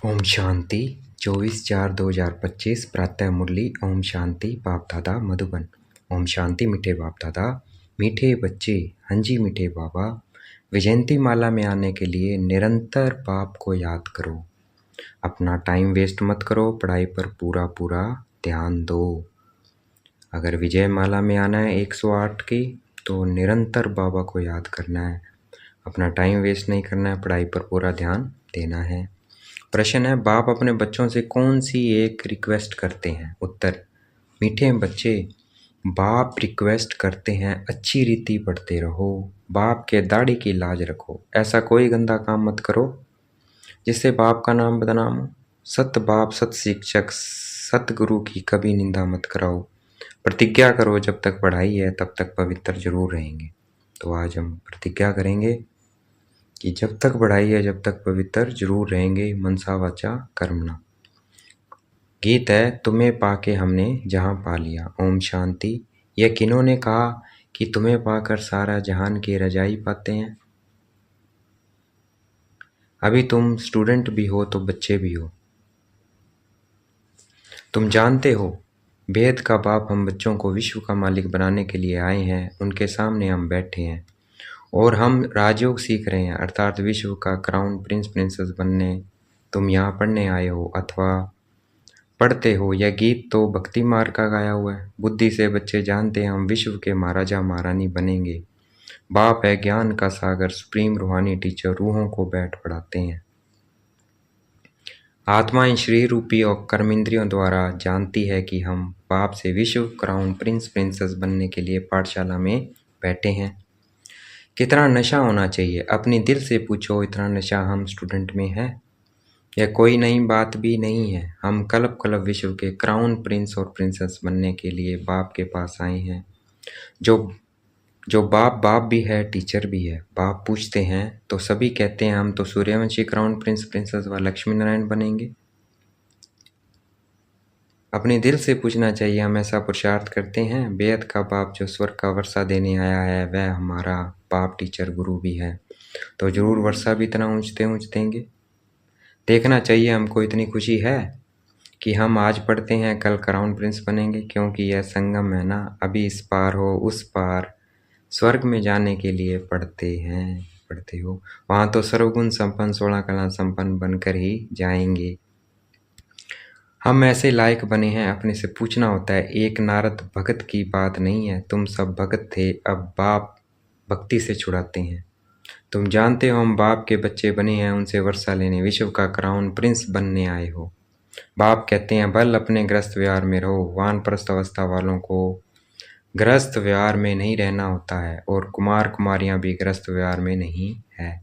ओम शांति 24/4/2025 प्रातः मुरली। ओम शांति बाप दादा मधुबन। ओम शांति मीठे बाप दादा, मीठे बच्चे, हंजी मीठे बाबा। विजयंती माला में आने के लिए निरंतर बाप को याद करो। अपना टाइम वेस्ट मत करो, पढ़ाई पर पूरा पूरा ध्यान दो। अगर विजय माला में आना है 108 की, तो निरंतर बाबा को याद करना है। अपना टाइम वेस्ट नहीं करना है, पढ़ाई पर पूरा ध्यान देना है। प्रश्न है, बाप अपने बच्चों से कौन सी एक रिक्वेस्ट करते हैं? उत्तर, मीठे बच्चे, बाप रिक्वेस्ट करते हैं अच्छी रीति पढ़ते रहो, बाप के दाढ़ी की लाज रखो, ऐसा कोई गंदा काम मत करो जिससे बाप का नाम बदनाम हो। सत बाप, सत शिक्षक, सत गुरु की कभी निंदा मत कराओ। प्रतिज्ञा करो, जब तक पढ़ाई है तब तक पवित्र जरूर रहेंगे। तो आज हम प्रतिज्ञा करेंगे कि जब तक पढ़ाई है जब तक पवित्र जरूर रहेंगे, मनसा वाचा कर्मणा। गीत है, तुम्हें पाके हमने जहां पा लिया। ओम शांति। यह किन्होंने कहा कि तुम्हें पाकर सारा जहान की रजाई पाते हैं? अभी तुम स्टूडेंट भी हो तो बच्चे भी हो। तुम जानते हो, वेद का बाप हम बच्चों को विश्व का मालिक बनाने के लिए आए हैं। उनके सामने हम बैठे हैं और हम राजयोग सीख रहे हैं, अर्थात विश्व का क्राउन प्रिंस प्रिंसेस बनने तुम यहाँ पढ़ने आए हो अथवा पढ़ते हो। यह गीत तो भक्ति मार्ग का गाया हुआ है। बुद्धि से बच्चे जानते हैं हम विश्व के महाराजा महारानी बनेंगे। बाप है ज्ञान का सागर, सुप्रीम रूहानी टीचर, रूहों को बैठ पढ़ाते हैं। आत्माएं शरीर रूपी और कर्मेंद्रियों द्वारा जानती है कि हम बाप से विश्व क्राउन प्रिंस प्रिंसेस बनने के लिए पाठशाला में बैठे हैं। कितना नशा होना चाहिए? अपनी दिल से पूछो, इतना नशा हम स्टूडेंट में है? यह कोई नई बात भी नहीं है। हम कल्प कल्प विश्व के क्राउन प्रिंस और प्रिंसेस बनने के लिए बाप के पास आए हैं। जो बाप भी है, टीचर भी है। बाप पूछते हैं तो सभी कहते हैं हम तो सूर्यवंशी क्राउन प्रिंस प्रिंसेस व लक्ष्मी नारायण बनेंगे। अपने दिल से पूछना चाहिए, हम ऐसा पुरुषार्थ करते हैं? बेहद का बाप जो स्वर्ग का वर्षा देने आया है, वह हमारा बाप टीचर गुरु भी है, तो जरूर वर्षा भी इतना ऊंचते ऊंच देंगे। देखना चाहिए हमको इतनी खुशी है कि हम आज पढ़ते हैं कल क्राउन प्रिंस बनेंगे, क्योंकि यह संगम है ना। अभी इस पार हो उस पार स्वर्ग में जाने के लिए पढ़ते हो। वहां तो सर्वगुण संपन्न 16 कला संपन्न बनकर ही जाएंगे। हम ऐसे लायक बने हैं, अपने से पूछना होता है। एक नारद भगत की बात नहीं है, तुम सब भगत थे, अब बाप भक्ति से छुड़ाते हैं। तुम जानते हो हम बाप के बच्चे बने हैं, उनसे वर्षा लेने विश्व का क्राउन प्रिंस बनने आए हो। बाप कहते हैं बल अपने ग्रस्त व्यवहार में रहो। वानप्रस्थ अवस्था वालों को ग्रस्त व्यवहार में नहीं रहना होता है और कुमार कुमारियां भी ग्रस्त व्यवहार में नहीं है,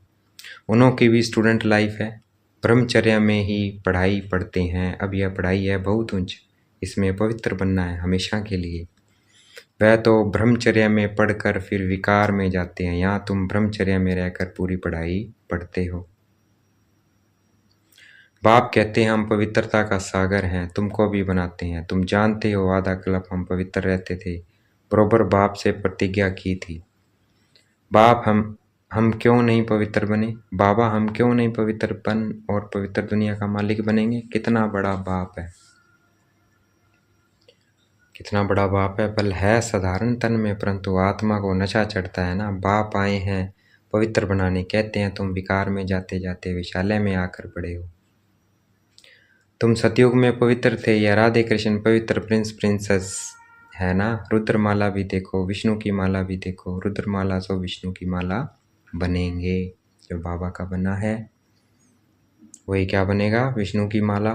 उन्हों की भी स्टूडेंट लाइफ है। ब्रह्मचर्य में ही पढ़ाई पढ़ते हैं। अब यह पढ़ाई है बहुत ऊंच, इसमें पवित्र बनना है हमेशा के लिए। वह तो ब्रह्मचर्य में पढ़कर फिर विकार में जाते हैं, यहाँ तुम ब्रह्मचर्य में रहकर पूरी पढ़ाई पढ़ते हो। बाप कहते हैं हम पवित्रता का सागर हैं, तुमको भी बनाते हैं। तुम जानते हो आधा कल्प हम पवित्र रहते थे, बरोबर बाप से प्रतिज्ञा की थी। बाप हम क्यों नहीं पवित्र बने? बाबा हम क्यों नहीं पवित्र बन और पवित्र दुनिया का मालिक बनेंगे? कितना बड़ा बाप है, कितना बड़ा बाप है। बल है साधारण तन में, परंतु आत्मा को नशा चढ़ता है ना। बाप आए हैं पवित्र बनाने, कहते हैं तुम विकार में जाते जाते विशालय में आकर पड़े हो। तुम सतयुग में पवित्र थे, या राधे कृष्ण पवित्र प्रिंस प्रिंसेस है ना। रुद्रमाला भी देखो, विष्णु की माला भी देखो। रुद्रमाला सो विष्णु की माला बनेंगे। जो बाबा का बना है वही क्या बनेगा? विष्णु की माला।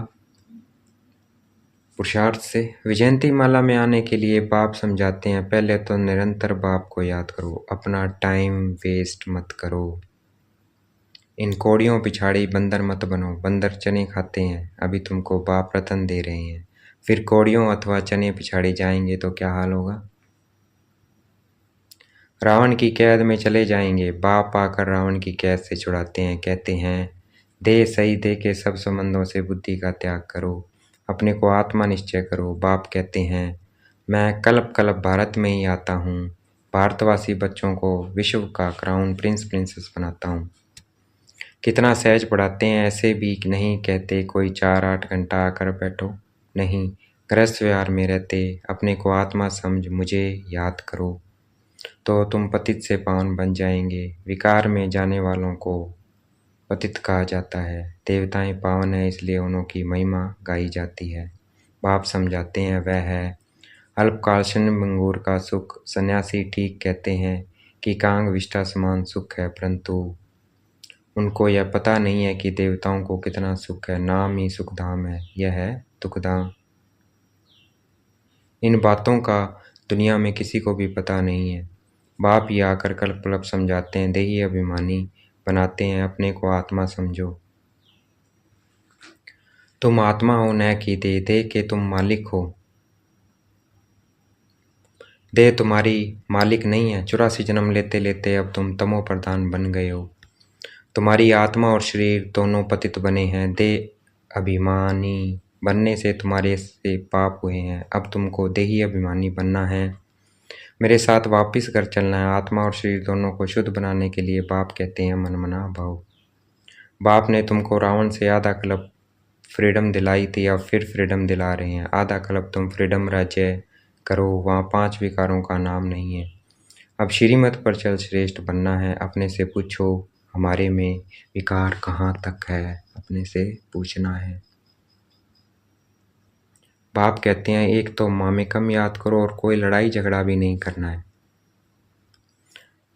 पुरुषार्थ से विजयंती माला में आने के लिए बाप समझाते हैं, पहले तो निरंतर बाप को याद करो, अपना टाइम वेस्ट मत करो। इन कोड़ियों पिछाड़ी बंदर मत बनो। बंदर चने खाते हैं, अभी तुमको बाप रतन दे रहे हैं, फिर कोड़ियों अथवा चने पिछाड़ी जाएंगे तो क्या हाल होगा? रावण की कैद में चले जाएंगे। बाप आकर रावण की कैद से छुड़ाते हैं, कहते हैं दे सही दे के सब संबंधों से बुद्धि का त्याग करो, अपने को आत्मा निश्चय करो। बाप कहते हैं मैं कल्प कल्प भारत में ही आता हूँ, भारतवासी बच्चों को विश्व का क्राउन प्रिंस प्रिंसेस बनाता हूँ। कितना सहज पढ़ाते हैं, ऐसे भी नहीं कहते कोई 4-8 घंटा आकर बैठो। नहीं, गृहस्थ व्यवहार में रहते अपने को आत्मा समझ मुझे याद करो, तो तुम पतित से पावन बन जाएंगे। विकार में जाने वालों को पतित कहा जाता है। देवताएं पावन है, इसलिए उन्हों की महिमा गाई जाती है। बाप समझाते हैं वह है अल्पकाल क्षणभंगुर का सुख। सन्यासी ठीक कहते हैं कि कांग विष्ठा समान सुख है, परंतु उनको यह पता नहीं है कि देवताओं को कितना सुख है। नाम ही सुखधाम है, यह है दुखधाम। इन बातों का दुनिया में किसी को भी पता नहीं है। बाप ही आकर कल्प कल्प समझाते हैं, देही अभिमानी बनाते हैं, अपने को आत्मा समझो। तुम आत्मा हो न कि देह के तुम मालिक हो। देह तुम्हारी मालिक नहीं है। 84 जन्म लेते लेते अब तुम तमो प्रधान बन गए हो। तुम्हारी आत्मा और शरीर दोनों पतित बने हैं। देह अभिमानी बनने से तुम्हारे से पाप हुए हैं। अब तुमको देही अभिमानी बनना है, मेरे साथ वापिस घर चलना है। आत्मा और शरीर दोनों को शुद्ध बनाने के लिए बाप कहते हैं मन मना भाव। बाप ने तुमको रावण से आधा कल्प फ्रीडम दिलाई थी, अब फिर फ्रीडम दिला रहे हैं। आधा कल्प तुम फ्रीडम राज्य करो, वहाँ 5 विकारों का नाम नहीं है। अब श्रीमत पर चल श्रेष्ठ बनना है। अपने से पूछो हमारे में विकार कहाँ तक है, अपने से पूछना है। बाप कहते हैं एक तो माँ में कम याद करो और कोई लड़ाई झगड़ा भी नहीं करना है,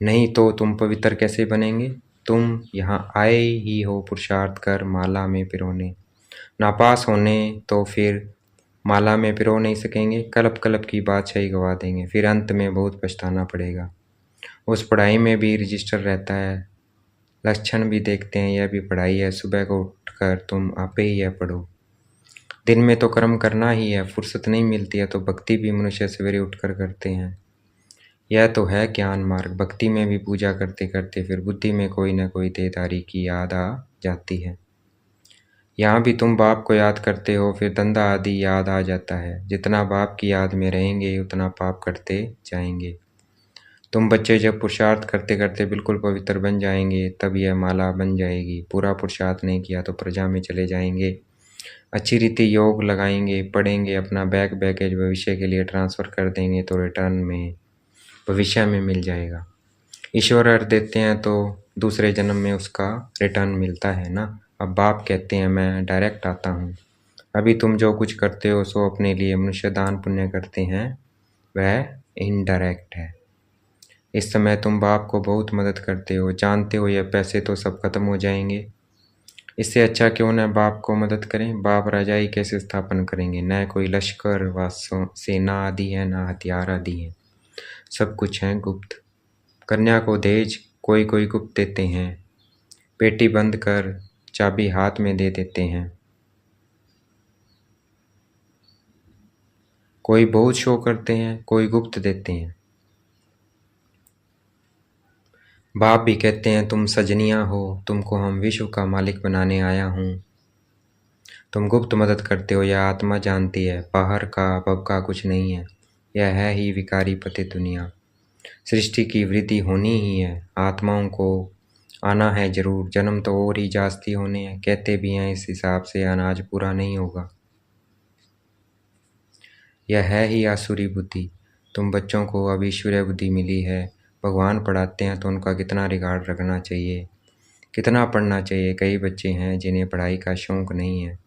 नहीं तो तुम पवित्र कैसे बनेंगे। तुम यहाँ आए ही हो पुरुषार्थ कर माला में पिरोने, नापास होने तो फिर माला में पिरो नहीं सकेंगे। कल्प कल्प की बादशाही गवा देंगे, फिर अंत में बहुत पछताना पड़ेगा। उस पढ़ाई में भी रजिस्टर रहता है, लक्षण भी देखते हैं, यह भी पढ़ाई है। सुबह को उठकर तुम आपे ही यह पढ़ो। दिन में तो कर्म करना ही है, फुर्सत नहीं मिलती है तो भक्ति भी मनुष्य सवेरे उठकर करते हैं। यह तो है ज्ञान मार्ग। भक्ति में भी पूजा करते करते फिर बुद्धि में कोई न कोई देहधारी की याद आ जाती है। यहाँ भी तुम बाप को याद करते हो, फिर धंधा आदि याद आ जाता है। जितना बाप की याद में रहेंगे उतना पाप करते जाएंगे। तुम बच्चे जब पुरुषार्थ करते करते बिल्कुल पवित्र बन जाएंगे, तब यह माला बन जाएगी। पूरा पुरुषार्थ नहीं किया तो प्रजा में चले जाएंगे। अच्छी रीति योग लगाएंगे, पढ़ेंगे, अपना बैगेज भविष्य के लिए ट्रांसफ़र कर देंगे तो रिटर्न में भविष्य में मिल जाएगा। ईश्वर अर्थ देते हैं तो दूसरे जन्म में उसका रिटर्न मिलता है ना। अब बाप कहते हैं मैं डायरेक्ट आता हूँ। अभी तुम जो कुछ करते हो सो अपने लिए मनुष्य दान पुण्य करते हैं, वह इनडायरेक्ट है। इस समय तुम बाप को बहुत मदद करते हो, जानते हो यह पैसे तो सब खत्म हो जाएंगे। इससे अच्छा क्यों न बाप को मदद करें। बाप राजाई कैसे स्थापन करेंगे, न कोई लश्कर व सेना आदि है, न हथियार आदि है, सब कुछ है गुप्त। कन्या को दहेज कोई कोई गुप्त देते हैं, पेटी बंद कर चाबी हाथ में दे देते हैं। कोई बहुत शो करते हैं, कोई गुप्त देते हैं। बाप भी कहते हैं तुम सजनिया हो, तुमको हम विश्व का मालिक बनाने आया हूँ। तुम गुप्त मदद करते हो, यह आत्मा जानती है। बाहर का भव का कुछ नहीं है, यह है ही विकारी पतित दुनिया। सृष्टि की वृद्धि होनी ही है, आत्माओं को आना है जरूर। जन्म तो और ही जास्ती होने हैं, कहते भी हैं इस हिसाब से अनाज पूरा नहीं होगा। यह है ही आसुरी बुद्धि। तुम बच्चों को अब ईश्वरीय बुद्धि मिली है। भगवान पढ़ाते हैं तो उनका कितना रिगार्ड रखना चाहिए, कितना पढ़ना चाहिए। कई बच्चे हैं जिन्हें पढ़ाई का शौक़ नहीं है।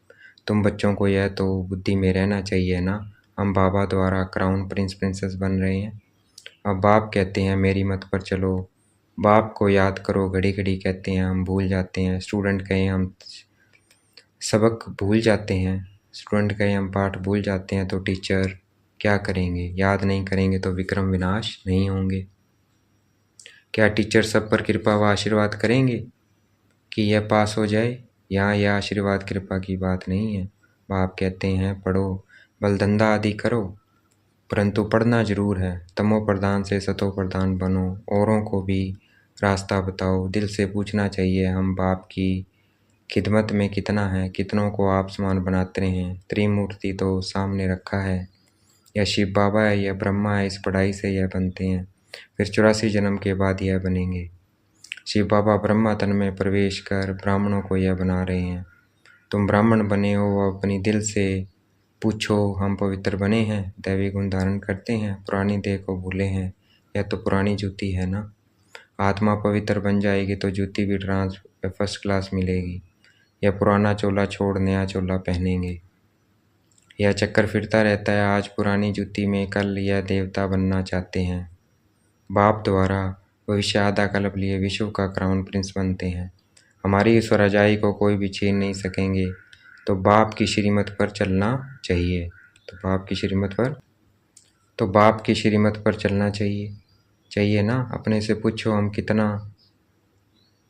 तुम बच्चों को यह तो बुद्धि में रहना चाहिए ना। हम बाबा द्वारा क्राउन प्रिंस प्रिंसेस बन रहे हैं। अब बाप कहते हैं मेरी मत पर चलो, बाप को याद करो। घड़ी घड़ी कहते हैं हम भूल जाते हैं। स्टूडेंट कहें हम सबक भूल जाते हैं, स्टूडेंट कहें हम पाठ भूल जाते हैं, तो टीचर क्या करेंगे। याद नहीं करेंगे तो विक्रम विनाश नहीं होंगे। क्या टीचर सब पर कृपा व आशीर्वाद करेंगे कि यह पास हो जाए। यहाँ यह आशीर्वाद कृपा की बात नहीं है। बाप कहते हैं पढ़ो, बलधंधा आदि करो, परंतु पढ़ना जरूर है। तमो प्रधान से सतो प्रधान बनो, औरों को भी रास्ता बताओ। दिल से पूछना चाहिए हम बाप की खिदमत में कितना है, कितनों को आप समान बनाते हैं। त्रिमूर्ति तो सामने रखा है, यह शिव बाबा है, यह ब्रह्मा है। इस पढ़ाई से यह बनते हैं, फिर 84 जन्म के बाद यह बनेंगे। शिव बाबा ब्रह्मा तन में प्रवेश कर ब्राह्मणों को यह बना रहे हैं। तुम ब्राह्मण बने हो, अपनी दिल से पूछो, हम पवित्र बने हैं, दैवी गुण धारण करते हैं, पुरानी देह को भूले हैं। यह तो पुरानी जूती है ना। आत्मा पवित्र बन जाएगी तो जूती भी फर्स्ट क्लास मिलेगी। यह पुराना चोला छोड़ नया चोला पहनेंगे। यह चक्कर फिरता रहता है, आज पुरानी जूती में, कल यह देवता बनना चाहते हैं। बाप द्वारा भविष्य आधा कल्प लिए विश्व का क्राउन प्रिंस बनते हैं। हमारी इस रजाई को कोई भी छीन नहीं सकेंगे। तो बाप की श्रीमत पर चलना चाहिए। तो बाप की श्रीमत पर चलना चाहिए ना। अपने से पूछो, हम कितना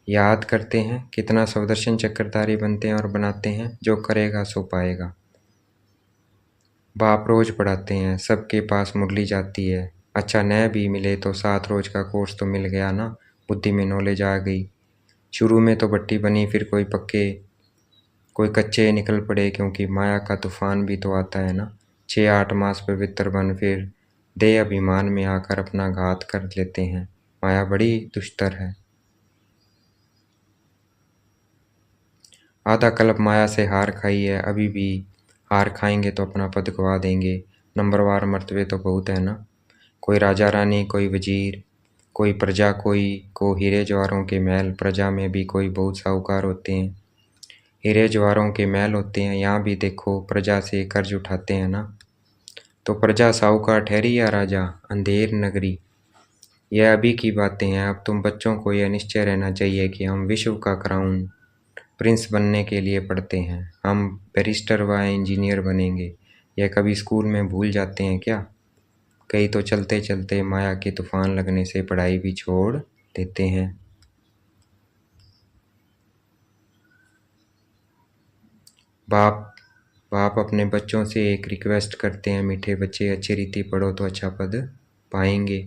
याद करते हैं, कितना स्वदर्शन चक्रधारी बनते हैं और बनाते हैं। जो करेगा सो पाएगा। बाप रोज पढ़ाते हैं, सबके पास मुरली जाती है। अच्छा न भी मिले तो 7 रोज का कोर्स तो मिल गया ना। बुद्धि में नॉलेज आ गई। शुरू में तो भट्टी बनी, फिर कोई कच्चे निकल पड़े, क्योंकि माया का तूफान भी तो आता है ना। 6-8 मास पवित्र बन फिर देह अभिमान में आकर अपना घात कर लेते हैं। माया बड़ी दुष्टर है। आधा कल्प माया से हार खाई है, अभी भी हार खाएंगे तो अपना पद गवा देंगे। नंबरवार मर्तबे तो बहुत है ना। कोई राजा रानी, कोई वजीर, कोई प्रजा, कोई को हीरे जवाहरों के महल। प्रजा में भी कोई बहुत साहूकार होते हैं, हीरे जवाहरों के महल होते हैं। यहाँ भी देखो, प्रजा से कर्ज उठाते हैं ना। तो प्रजा साहूकार ठहरी या राजा अंधेर नगरी। यह अभी की बातें हैं। अब तुम बच्चों को यह निश्चय रहना चाहिए कि हम विश्व का क्राउन प्रिंस बनने के लिए पढ़ते हैं। हम बैरिस्टर व इंजीनियर बनेंगे। यह कभी स्कूल में भूल जाते हैं क्या? कई तो चलते चलते माया के तूफान लगने से पढ़ाई भी छोड़ देते हैं। बाप अपने बच्चों से एक रिक्वेस्ट करते हैं, मीठे बच्चे, अच्छी रीति पढ़ो तो अच्छा पद पाएंगे।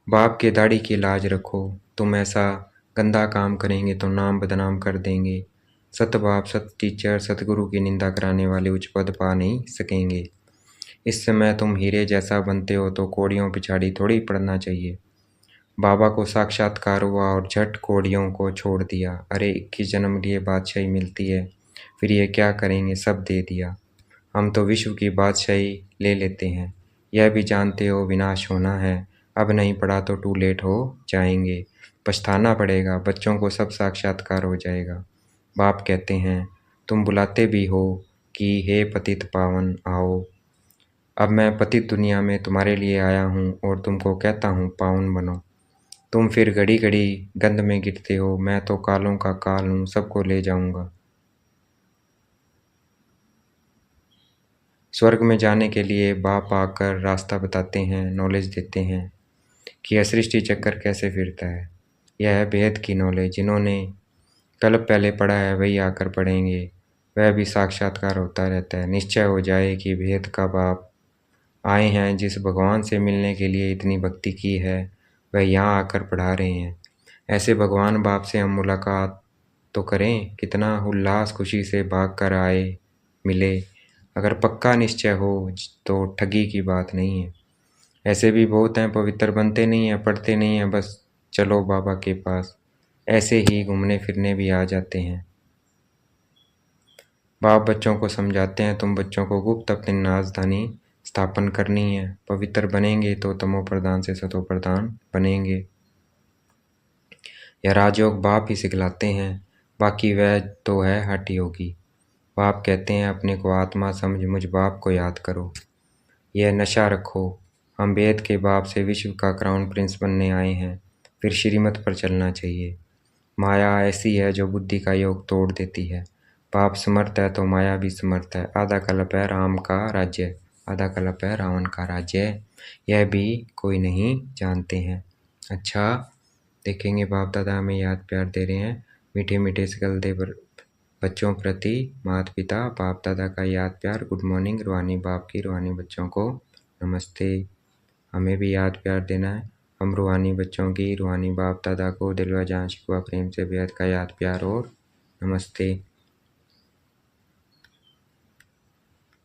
बाप के दाढ़ी की लाज रखो। तुम ऐसा गंदा काम करेंगे तो नाम बदनाम कर देंगे। सत बाप, सत टीचर, सतगुरु की निंदा कराने वाले उच्च पद पा नहीं सकेंगे। इस समय तुम हीरे जैसा बनते हो तो कोड़ियों पिछाड़ी थोड़ी पड़ना चाहिए। बाबा को साक्षात्कार हुआ और झट कोड़ियों को छोड़ दिया। अरे 21 जन्म लिए बादशाही मिलती है, फिर ये क्या करेंगे, सब दे दिया। हम तो विश्व की बादशाही ले लेते हैं। यह भी जानते हो विनाश होना है। अब नहीं पढ़ा तो टू लेट हो जाएंगे, पछताना पड़ेगा। बच्चों को सब साक्षात्कार हो जाएगा। बाप कहते हैं, तुम बुलाते भी हो कि हे पतित पावन आओ। अब मैं पतित दुनिया में तुम्हारे लिए आया हूँ और तुमको कहता हूँ पावन बनो। तुम फिर घड़ी घड़ी गंध में गिरते हो। मैं तो कालों का काल हूँ, सबको ले जाऊंगा। स्वर्ग में जाने के लिए बाप आकर रास्ता बताते हैं, नॉलेज देते हैं कि यह सृष्टि चक्कर कैसे फिरता है। यह है भेद की नॉलेज। जिन्होंने कल्प पहले पढ़ा है वही आकर पढ़ेंगे। वह भी साक्षात्कार होता रहता है। निश्चय हो जाए कि भेद का बाप आए हैं। जिस भगवान से मिलने के लिए इतनी भक्ति की है वह यहाँ आकर पढ़ा रहे हैं। ऐसे भगवान बाप से हम मुलाकात तो करें। कितना उल्लास खुशी से भाग कर आए मिले। अगर पक्का निश्चय हो तो ठगी की बात नहीं है। ऐसे भी बहुत हैं, पवित्र बनते नहीं हैं, पढ़ते नहीं हैं, बस चलो बाबा के पास, ऐसे ही घूमने फिरने भी आ जाते हैं। बाप बच्चों को समझाते हैं, तुम बच्चों को गुप्त अपनी राजधानी स्थापन करनी है। पवित्र बनेंगे तो तमो प्रधान से सतो प्रधान बनेंगे। यह राजयोग बाप ही सिखलाते हैं, बाकी वह तो है हठ योगी। बाप कहते हैं, अपने को आत्मा समझ मुझ बाप को याद करो। यह नशा रखो। हम वेद के बाप से विश्व का क्राउन प्रिंस बनने आए हैं, फिर श्रीमत पर चलना चाहिए। माया ऐसी है जो बुद्धि का योग तोड़ देती है। बाप समर्थ है तो माया भी समर्थ है। आधा कल्प है राम का राज्य, आधा कल्प है रावण का राज्य, यह भी कोई नहीं जानते हैं। अच्छा देखेंगे, बाप दादा हमें याद प्यार दे रहे हैं। मीठे मीठे सकलते बच्चों प्रति माता पिता बाप दादा का याद प्यार। Good morning. रूहानी बाप की रूहानी बच्चों को नमस्ते। हमें भी याद प्यार देना है। हम रूहानी बच्चों की रूहानी बाप दादा को दिल व जान शिकवा प्रेम से बेहद का याद प्यार और नमस्ते।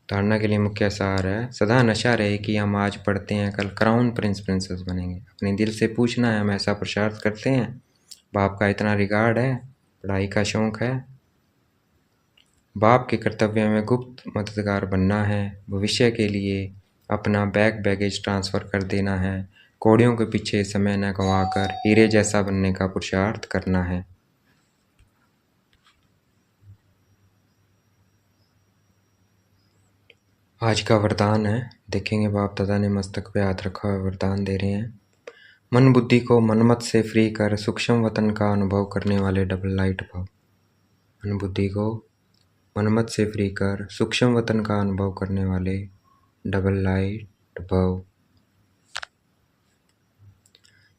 धारणा के लिए मुख्य सार है, सदा नशा रहे कि हम आज पढ़ते हैं, कल क्राउन प्रिंस प्रिंसेस बनेंगे। अपने दिल से पूछना है, हम ऐसा पुरुषार्थ करते हैं। बाप का इतना रिगार्ड है, पढ़ाई का शौक़ है। बाप के कर्तव्य में गुप्त मददगार बनना है, भविष्य के लिए अपना बैगेज ट्रांसफ़र कर देना है, कौड़ियों के पीछे समय न गंवाकर हीरे जैसा बनने का पुरुषार्थ करना है। आज का वरदान है, देखेंगे बाप दादा ने मस्तक पे हाथ रखा हुआ वरदान दे रहे हैं। मन बुद्धि को मनमत से फ्री कर सूक्ष्म वतन का अनुभव करने वाले डबल लाइट भव। मन बुद्धि को मनमत से फ्री कर सूक्ष्म वतन का अनुभव करने वाले डबल लाइट भव।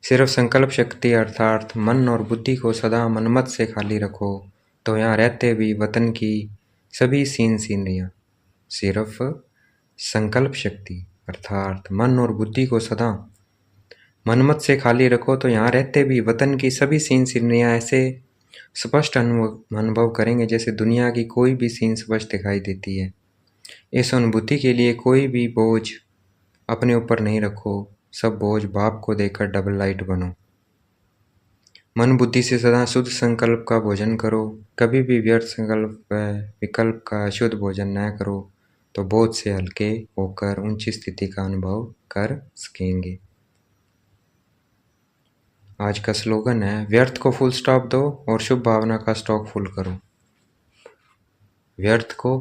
सिर्फ संकल्प शक्ति अर्थात मन और बुद्धि को सदा मनमत से खाली रखो तो यहाँ रहते भी वतन की सभी सीनरियाँ। सिर्फ संकल्प शक्ति अर्थात मन और बुद्धि को सदा मनमत से खाली रखो तो यहाँ रहते भी वतन की सभी सीनरियाँ ऐसे स्पष्ट अनुभव करेंगे जैसे दुनिया की कोई भी सीन स्पष्ट दिखाई देती है। इस अनुभूति के लिए कोई भी बोझ अपने ऊपर नहीं रखो, सब बोझ बाप को देकर डबल लाइट बनो। मन बुद्धि से सदा शुद्ध संकल्प का भोजन करो, कभी भी व्यर्थ संकल्प विकल्प का अशुद्ध भोजन न करो तो बोझ से हल्के होकर ऊंची स्थिति का अनुभव कर सकेंगे। आज का स्लोगन है, व्यर्थ को फुल स्टॉप दो और शुभ भावना का स्टॉक फुल करो। व्यर्थ को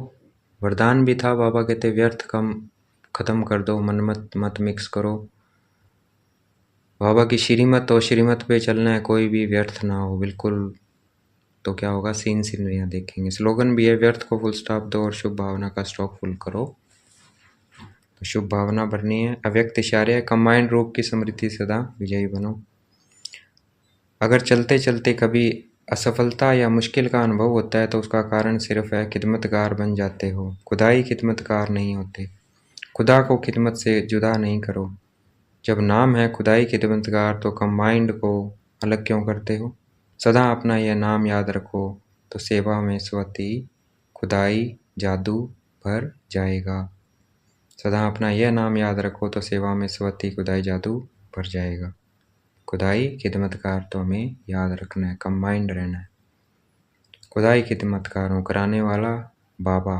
वरदान भी था, बाबा कहते व्यर्थ कम खत्म कर दो, मन मत मिक्स करो। बाबा की श्रीमत और श्रीमत पे चलना है, कोई भी व्यर्थ ना हो बिल्कुल। तो क्या होगा, सीनरियाँ देखेंगे। स्लोगन भी है, व्यर्थ को फुल स्टॉप दो और शुभ भावना का स्टॉक फुल करो। तो शुभ भावना भरनी है। अव्यक्त इशारे, कंबाइंड रूप की स्मृति सदा विजयी बनो। अगर चलते चलते कभी असफलता या मुश्किल का अनुभव होता है तो उसका कारण सिर्फ है खिदमतगार बन जाते हो, खुदाई खिदमतगार नहीं होते। खुदा को खिदमत से जुदा नहीं करो। जब नाम है खुदाई खिदमतगार तो कंबाइंड को अलग क्यों करते हो। सदा अपना यह नाम याद रखो तो सेवा में स्वती खुदाई जादू भर जाएगा। सदा अपना यह नाम याद रखो तो सेवा में स्वती खुदाई जादू भर जाएगा। खुदाई खिदमतकार तो हमें याद रखना है, कंबाइंड रहना है। खुदाई खिदमतकारों कराने वाला बाबा,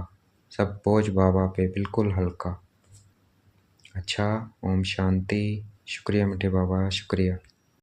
सब बोझ बाबा पे बिल्कुल हल्का। अच्छा, ओम शांति। शुक्रिया मीठे बाबा, शुक्रिया।